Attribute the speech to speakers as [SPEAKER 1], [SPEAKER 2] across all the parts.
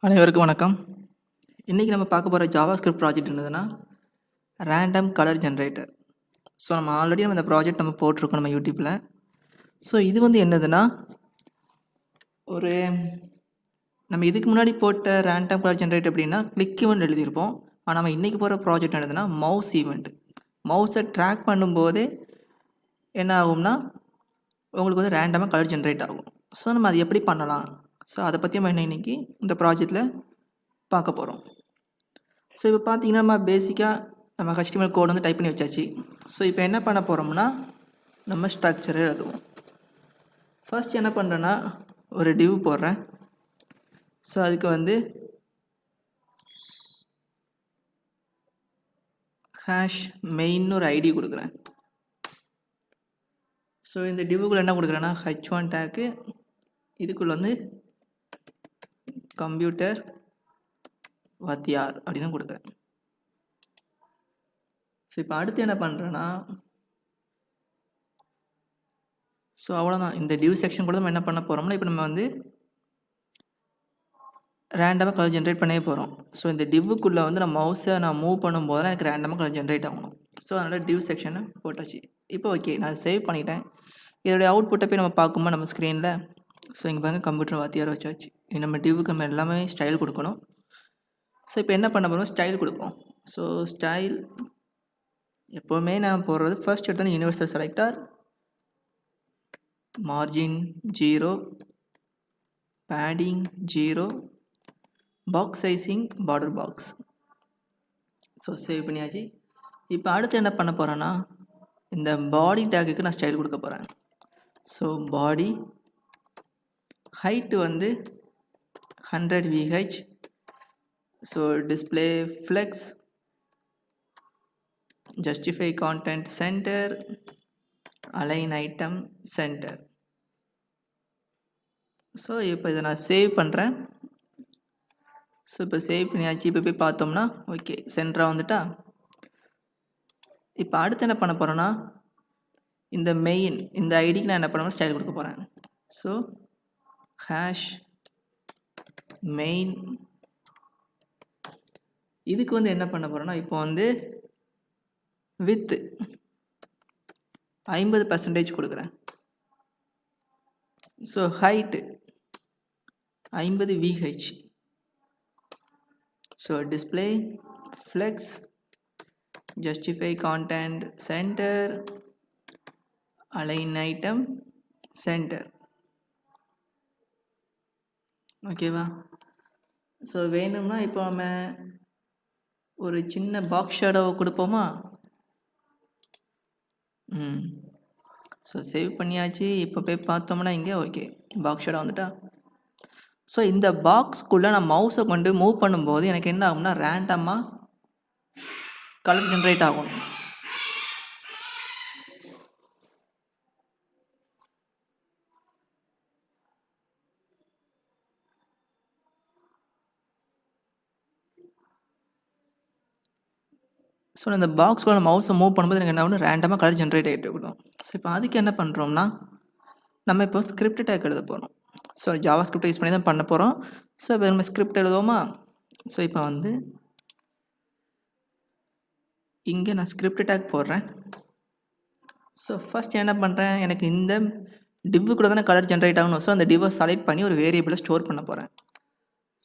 [SPEAKER 1] அனைவருக்கும் வணக்கம். இன்றைக்கி நம்ம பார்க்க போகிற JavaScript ப்ராஜெக்ட் என்னதுன்னா ரேண்டம் கலர் ஜென்ரேட்டர். ஸோ நம்ம ஆல்ரெடி இந்த ப்ராஜெக்ட் நம்ம போட்டிருக்கோம் நம்ம யூடியூப்பில். ஸோ இது என்னதுன்னா ஒரு நம்ம இதுக்கு முன்னாடி போட்ட ரேண்டம் கலர் ஜென்ரேட்டர் எப்படின்னா கிளிக் ஈவெண்ட் எழுதியிருப்போம். ஆனால் நம்ம இன்றைக்கி போகிற ப்ராஜெக்ட் என்னதுன்னா மவுஸ் ஈவெண்ட். மவுஸை ட்ராக் பண்ணும்போது என்ன ஆகும்னா உங்களுக்கு ரேண்டமாக கலர் ஜென்ரேட் ஆகும். ஸோ நம்ம அது எப்படி பண்ணலாம், ஸோ அதை பற்றி நம்ம இன்றைக்கி இந்த ப்ராஜெக்டில் பார்க்க போகிறோம். ஸோ இப்போ பார்த்தீங்கன்னா நம்ம பேசிக்காக நம்ம HTML கோட் டைப் பண்ணி வச்சாச்சு. ஸோ இப்போ என்ன பண்ண போகிறோம்னா நம்ம ஸ்ட்ரக்சரை எழுதுவோம். ஃபர்ஸ்ட் என்ன பண்ணுறேன்னா ஒரு டிவ் போடுறேன். ஸோ அதுக்கு ஹேஷ் மெயின்னு ஒரு ஐடி கொடுக்குறேன். ஸோ இந்த டிவுக்குள்ளே என்ன கொடுக்குறேன்னா h1 டேக்கு இதுக்குள்ளே கம்ப்யூட்டர் வாத்தியார் அப்படின்னு கொடுக்குறேன். ஸோ இப்போ அடுத்து என்ன பண்ணுறேன்னா ஸோ அவ்வளோதான். இந்த டிவ் செக்ஷன் கூட நம்ம என்ன பண்ண போகிறோம்னா இப்போ நம்ம ரேண்டமாக கலர் ஜென்ரேட் பண்ணவே போகிறோம். ஸோ இந்த டிவ்வுக்குள்ளே நான் மவுஸை மூவ் பண்ணும்போது எனக்கு ரேண்டமாக கலர் ஜென்ரேட் ஆகணும். ஸோ அதனால் டிவ் செக்ஷனை போட்டாச்சு. இப்போ ஓகே, நான் சேவ் பண்ணிட்டேன். இதோடைய அவுட்புட்டை போய் நம்ம பார்க்கும்போது நம்ம ஸ்க்ரீனில் ஸோ இங்கே பாருங்க கம்ப்யூட்டர் வாத்தியார் வச்சாச்சு. நம்ம டிவ்வுக்கு நம்ம எல்லாமே ஸ்டைல் கொடுக்கணும். ஸோ இப்போ என்ன பண்ண போகிறோம், ஸ்டைல் கொடுப்போம். ஸோ ஸ்டைல் எப்போவுமே நான் போடுறது ஃபர்ஸ்ட் எடுத்தோன்னே universal selector, margin 0, padding 0, box sizing border box. So save பண்ணியாச்சு. இப்போ அடுத்து என்ன பண்ண போகிறேன்னா இந்த பாடி டேக்குக்கு நான் ஸ்டைல் கொடுக்க போகிறேன். So body height 100 VH. So display flex, justify content center, align item center. So இப்போ இதை நான் சேவ் பண்ணுறேன். ஸோ இப்போ சேவ் பண்ணியாச்சு. இப்போ போய் பார்த்தோம்னா ஓகே சென்டராக வந்துட்டா. இப்போ அடுத்து என்ன பண்ண போகிறேன்னா இந்த மெயின் இந்த ஐடிக்கு நான் என்ன பண்ண ஸ்டைல் கொடுக்க போகிறேன். ஸோ ஹேஷ் மெயின் இதுக்கு என்ன பண்ண போகிறேன்னா இப்போ வித் 50% கொடுக்குறேன். So height 50 VH. So display flex, justify content center, align item center. ஓகேவா? ஸோ வேணும்னா இப்போ நம்ம ஒரு சின்ன பாக்ஸ் ஷேடோவை கொடுப்போமா? ஸோ சேவ் பண்ணியாச்சு. இப்போ போய் பார்த்தோம்னா இங்கே ஓகே பாக்ஸ் ஷேடோ வந்துட்டா. ஸோ இந்த பாக்ஸ்க்குள்ளே நான் மவுஸை கொண்டு மூவ் பண்ணும்போது எனக்கு என்ன ஆகும்னா ரேண்டமாக கலர் ஜென்ரேட் ஆகும். ஸோ இந்த பாக்ஸ்க்குள்ள மவுஸை மூவ் பண்ணும்போது எனக்கு என்ன ஆகும், ரேண்டமாக கலர் ஜென்ரேட் ஆகிட்டு இருக்கணும். ஸோ இப்போ அதுக்கு என்ன பண்ணுறோம்னா நம்ம இப்போ ஸ்கிரிப்ட் டேக் எழுத போகிறோம். ஸோ JavaScript யூஸ் பண்ணி தான் பண்ண போகிறோம். ஸோ இப்போ நம்ம ஸ்கிரிப்ட் எழுதுவோமா? ஸோ இப்போ இங்கே நான் ஸ்கிரிப்ட் டேக் போடுறேன். ஸோ ஃபஸ்ட் என்ன பண்ணுறேன், எனக்கு இந்த டிவ்வுக்குள்ளே தானே கலர் ஜென்ரேட் ஆகணும். ஸோ அந்த டிவ்வை செலக்ட் பண்ணி ஒரு வேரியபிளை ஸ்டோர் பண்ண போகிறேன்.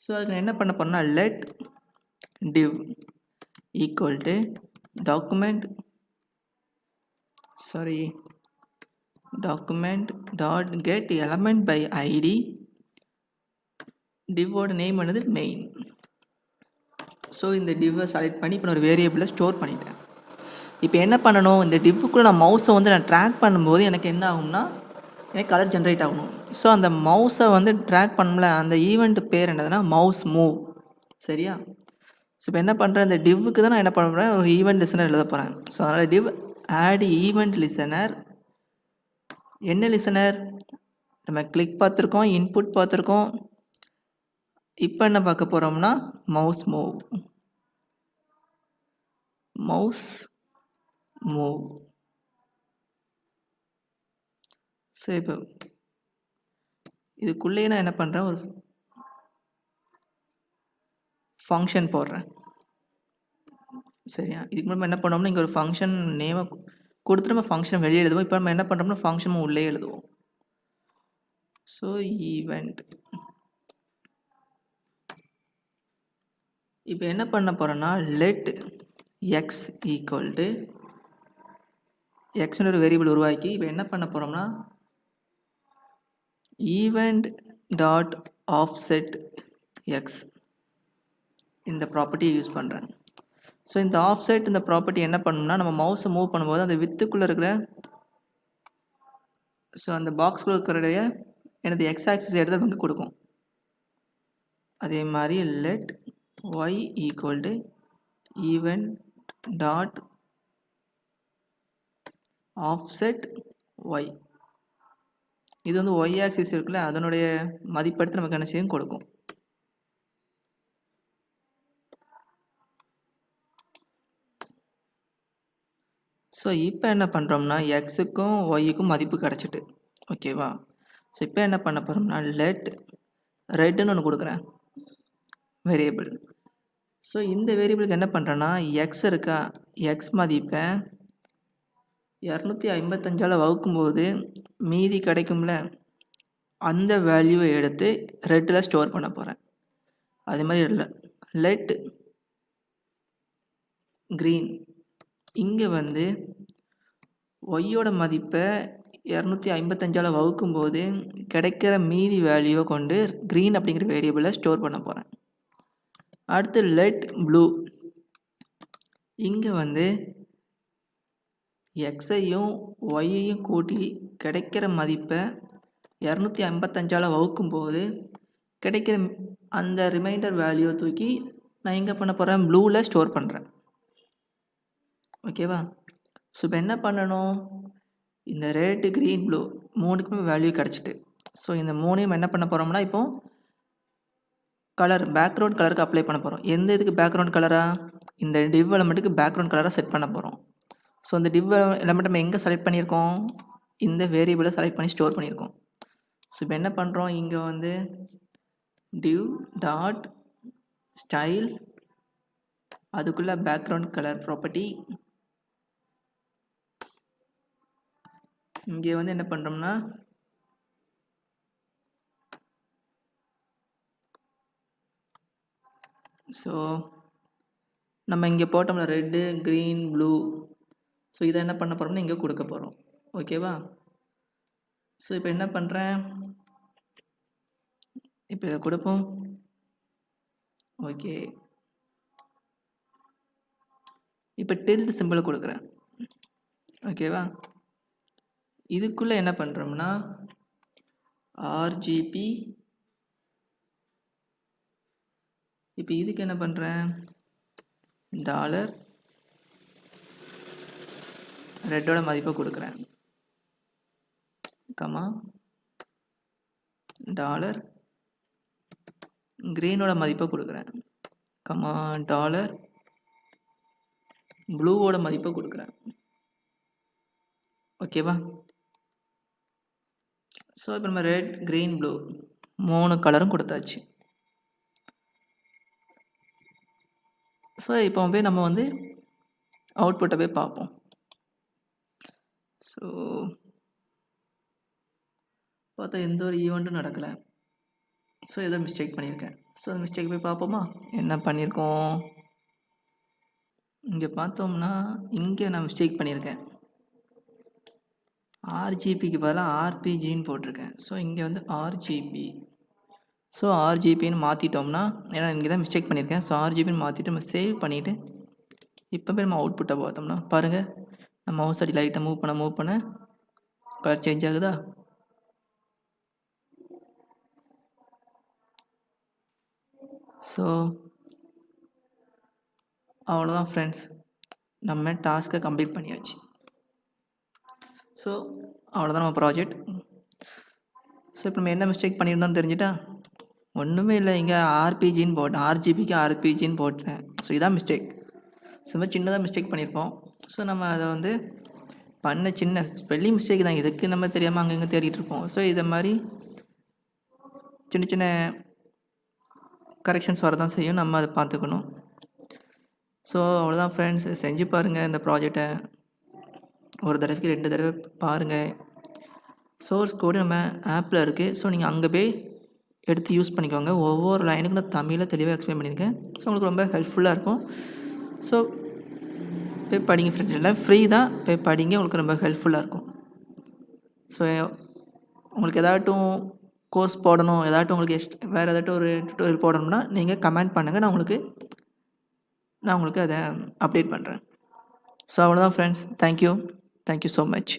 [SPEAKER 1] ஸோ அதுக்கு நான் என்ன பண்ண போகிறேன்னா let div equal to document dot get element by id. டிவ்வோட நேம் மெயின். ஸோ இந்த டிவ்வை செலக்ட் பண்ணி இப்போ ஒரு வேரியபிளை ஸ்டோர் பண்ணிட்டேன். இப்போ என்ன பண்ணணும், இந்த டிவ்வுக்குள்ளே நான் மவுஸை நான் ட்ராக் பண்ணும்போது எனக்கு என்ன ஆகும்னா எனக்கு கலர் ஜென்ரேட் ஆகணும். ஸோ அந்த மவுஸை ட்ராக் பண்ணல அந்த ஈவெண்ட் பேர் என்னதுன்னா மவுஸ் மூவ். சரியா? ஸோ இப்போ என்ன பண்ணுறேன், இந்த டிவ்வுக்கு தான் நான் என்ன பண்ண போகிறேன், ஒரு ஈவெண்ட் லிசனர் எழுத போகிறேன். ஸோ அதனால் டிவ் ஆட் ஈவெண்ட் லிசனர். என்ன லிசனர், நம்ம கிளிக் பார்த்துருக்கோம், இன்புட் பார்த்துருக்கோம். இப்போ என்ன பார்க்க போகிறோம்னா மவுஸ் மூவ். ஸோ இப்போ இதுக்குள்ளேயே நான் என்ன பண்ணுறேன், ஒரு ஃபங்க்ஷன் போடுறேன். சரியா? இதுக்கு முன்னாடி நம்ம என்ன பண்ணோம்னா இங்கே ஒரு ஃபங்க்ஷன் நேமை கொடுத்து நம்ம ஃபங்க்ஷனை வெளியே எழுதுவோம். இப்போ நம்ம என்ன பண்ணுறோம்னா ஃபங்க்ஷன் உள்ளே எழுதுவோம். ஸோ ஈவெண்ட் இப்போ என்ன பண்ண போகிறோன்னா லெட் எக்ஸ் ஈக்குவல் டு எக்ஸ்னு ஒரு வேரியபிள் உருவாக்கி இப்போ என்ன பண்ண போகிறோம்னா ஈவெண்ட் டாட் ஆஃப்செட் எக்ஸ் இந்த ப்ராப்பர்ட்டியை யூஸ் பண்ணுறேன். ஸோ இந்த ஆஃப்செட் இந்த ப்ராப்பர்ட்டி என்ன பண்ணணும்னா நம்ம மவுஸை மூவ் பண்ணும்போது அந்த வித்துக்குள்ளே இருக்கிற ஸோ அந்த பாக்ஸ்குள்ளே இருக்கிறடைய எனது எக்ஸ் ஆக்சிஸ் எடுத்து நமக்கு கொடுக்கும். அதே மாதிரி let y equal to event dot offset y இது வந்து ஒய் ஆக்சிஸ் இருக்குல்ல அதனுடைய மதிப்பெடுத்து நமக்கு என்ன செய்யும் கொடுக்கும். ஸோ இப்போ என்ன பண்ணுறோம்னா எக்ஸுக்கும் ஒய்யுக்கும் மதிப்பு கிடச்சிட்டு ஓகேவா. ஸோ இப்போ என்ன பண்ண போகிறோம்னா லெட் ரெட்டுன்னு ஒன்று கொடுக்குறேன் வேரியபிள். ஸோ இந்த வேரியபிளுக்கு என்ன பண்ணுறேன்னா எக்ஸ் இருக்கா எக்ஸ் மதிப்பை 255 வகுக்கும்போது மீதி கிடைக்கும்ல அந்த வேல்யூவை எடுத்து ரெட்டில் ஸ்டோர் பண்ண போகிறேன். அதே மாதிரி இல்லை லெட் க்ரீன் இங்கே வந்து ஒய்யோட மதிப்பை 255 வகுக்கும்போது கிடைக்கிற மீதி வேல்யூவை கொண்டு க்ரீன் அப்படிங்கிற வேரியபிளை ஸ்டோர் பண்ண போகிறேன். அடுத்து லெட் ப்ளூ இங்கே வந்து எக்ஸையும் ஒய்யையும் கூட்டி கிடைக்கிற மதிப்பை 255 வகுக்கும்போது கிடைக்கிற அந்த ரிமைண்டர் வேல்யூவை தூக்கி நான் எங்கே பண்ண போகிறேன் ப்ளூவில் ஸ்டோர் பண்ணுறேன். ஓகேவா. ஸோ இப்போ என்ன பண்ணணும் இந்த ரெட் க்ரீன் ப்ளூ மூணுக்குமே வேல்யூ கிடச்சிட்டு ஸோ இந்த மூணையும் என்ன பண்ண போகிறோம்னா இப்போது கலர் பேக்ரவுண்ட் கலருக்கு அப்ளை பண்ண போகிறோம். எந்த இதுக்கு பேக்ரவுண்ட் கலராக இந்த டிவ் எலமெண்ட்டுக்கு பேக்ரவுண்ட் கலராக செட் பண்ண போகிறோம். ஸோ இந்த டிவ் எலமெண்ட் நம்ம எங்கே செலக்ட் பண்ணியிருக்கோம் இந்த வேரியபிளை செலக்ட் பண்ணி ஸ்டோர் பண்ணியிருக்கோம். ஸோ இப்போ என்ன பண்ணுறோம் இங்கே வந்து டிவ் டாட் ஸ்டைல் அதுக்குள்ளே பேக்ரவுண்ட் கலர் ப்ராப்பர்ட்டி இங்கே வந்து என்ன பண்ணுறோம்னா ஸோ நம்ம இங்கே போட்டோம்ல ரெட்டு க்ரீன் ப்ளூ ஸோ இதை என்ன பண்ண போகிறோம்னா இங்கே கொடுக்க போகிறோம். ஓகேவா. ஸோ இப்போ என்ன பண்ணுறேன் இப்போ இதை கொடுப்போம். ஓகே இப்போ டில்ட் சிம்பிளை கொடுக்குறேன். ஓகேவா. இதுக்குள்ளே என்ன பண்ணுறோம்னா ஆர்ஜிபி இப்போ இதுக்கு என்ன பண்ணுறேன் டாலர் ரெட்டோட மதிப்பை கொடுக்குறேன் கமா டாலர் க்ரீனோட மதிப்பை கொடுக்குறேன் கமா டாலர் ப்ளூவோட மதிப்பை கொடுக்குறேன். ஓகேவா. ஸோ இப்போ நம்ம ரெட் க்ரீன் ப்ளூ மூணு கலரும் கொடுத்தாச்சு. ஸோ இப்போ போய் நம்ம வந்து அவுட்புட்டை போய் பார்ப்போம். ஸோ பார்த்தா எந்த ஒரு ஈவெண்ட்டும் நடக்கலை. ஸோ ஏதோ மிஸ்டேக் பண்ணியிருக்கேன். ஸோ அந்த மிஸ்டேக் போய் பார்ப்போமா என்ன பண்ணியிருக்கோம். இங்கே பார்த்தோம்னா இங்கே நான் மிஸ்டேக் பண்ணியிருக்கேன். ஆர்ஜிபிக்கு பதிலாக ஆர்பிஜின்னு போட்டிருக்கேன். ஸோ இங்கே வந்து ஆர்ஜிபி ஸோ ஆர்ஜிபின்னு மாற்றிட்டோம்னா ஏன்னா இங்கே தான் மிஸ்டேக் பண்ணியிருக்கேன். ஸோ ஆர்ஜிபின்னு மாற்றிட்டு நம்ம சேவ் பண்ணிவிட்டு இப்போ போய் நம்ம அவுட்புட்டை பார்த்தோம்னா பாருங்கள் நம்ம மவுஸ் அடி லைட்டை மூவ் பண்ண கலர் சேஞ்ச் ஆகுதா. ஸோ அவ்வளோதான் ஃப்ரெண்ட்ஸ், நம்ம டாஸ்க்கை கம்ப்ளீட் பண்ணியாச்சு. ஸோ அவ்வளோதான் நம்ம ப்ராஜெக்ட். ஸோ இப்போ நம்ம என்ன மிஸ்டேக் பண்ணியிருந்தோம்னு தெரிஞ்சுட்டா ஒன்றுமே இல்லை. இங்கே ஆர்பிஜின்னு போட்டேன், ஆர்ஜிபிக்கு ஆர்பிஜின்னு போட்டேன். ஸோ இதான் மிஸ்டேக். ஸோ இந்த மாதிரி சின்னதாக மிஸ்டேக் பண்ணியிருப்போம். ஸோ நம்ம அதை வந்து பண்ண சின்ன ஸ்பெல்லிங் மிஸ்டேக் தான், இதுக்கு நம்ம தெரியாமல் அங்கங்கே தேடிட்டு இருப்போம். ஸோ இதை மாதிரி சின்ன சின்ன கரெக்ஷன்ஸ் வரதான் செய்யும், நம்ம அதை பார்த்துக்கணும். ஸோ அவ்வளோதான் ஃப்ரெண்ட்ஸ், செஞ்சு பாருங்கள் இந்த ப்ராஜெக்டை. ஒரு தடவைக்கு 2 தடவை பாருங்கள். சோர்ஸ் கோடு நம்ம ஆப்பில் இருக்குது. ஸோ நீங்கள் அங்கே போய் எடுத்து யூஸ் பண்ணிக்கோங்க. ஒவ்வொரு லைனுக்கும் நான் தமிழில் தெளிவாக எக்ஸ்பிளைன் பண்ணியிருக்கேன். ஸோ உங்களுக்கு ரொம்ப ஹெல்ப்ஃபுல்லாக இருக்கும். ஸோ போய் படிங்க ஃப்ரெண்ட்ஸ், இல்லை ஃப்ரீ தான், போய் படிங்க, உங்களுக்கு ரொம்ப ஹெல்ப்ஃபுல்லாக இருக்கும். ஸோ உங்களுக்கு ஏதாட்டும் கோர்ஸ் போடணும், ஏதாட்டும் உங்களுக்கு வேறு ஏதாட்டும் ஒரு டுட்டோரியல் போடணும்னா நீங்கள் கமெண்ட் பண்ணுங்கள், நான் உங்களுக்கு அதை அப்டேட் பண்ணுறேன். ஸோ அவ்வளோதான் ஃப்ரெண்ட்ஸ், தேங்க்யூ ஸோ மச்.